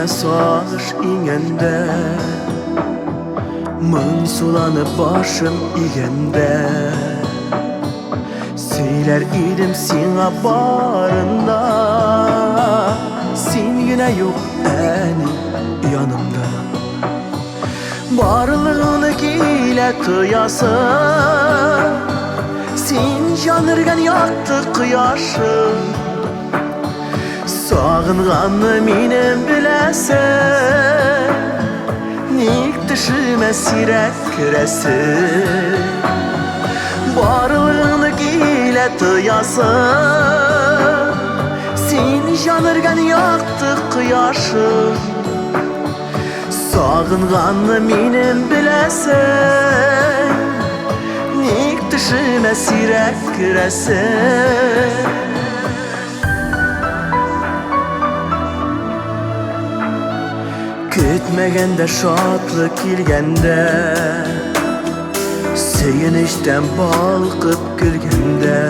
sağır ingende, mın sulanıp başım igende. Söyler idim sana barında, sen yine yok eni yanımda. Barlığını gile kıyasın, sen yanırgen yaktı kıyaşın. Sağınğanı minem bilesin, nik dışıma sirek kiresin. Barlığını gile kıyasın, sen yanırgen yaktı kıyaşın. Sağınğanı minem bilesin, nik dışıma sirek kiresin. Kütmegende şatlık kilgende, sevinişten balkıp gülgende.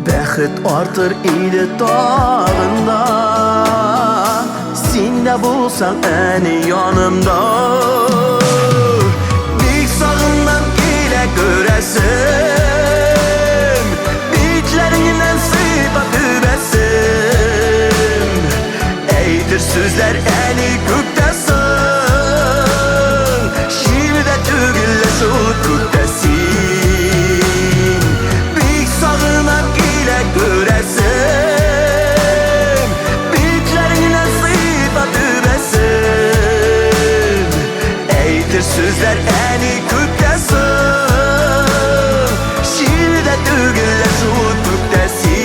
Bəxit artır ili dağında, sen de bulsan eni yanımda. Dik sağından ile göresin, bitlerinden sıfat übesin. Eydir sözler eni göktesin, şiirde tügülle şu göktesin. Dik sağından ile göresin, bitlerinden sıfat übesin. Eydir sözler eni göktesin, şiirde tügülle şu göktesin.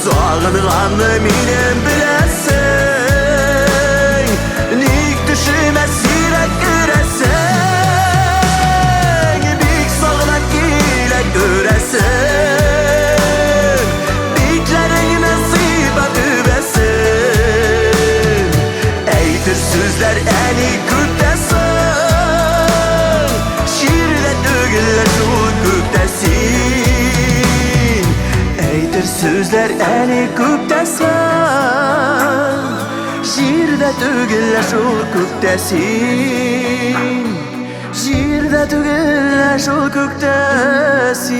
Sağınğanı minem bilesin, nik düşüme sirek göresin. Bik sağınak ile göresin, biklerine sıfat übesin. Eydir sözler eni göktesin, şiirle dögüller şu göktesin. Eydir sözler eni göktesin, şiirde tügüller şu göktesin. Şiirde tügüller şu göktesin.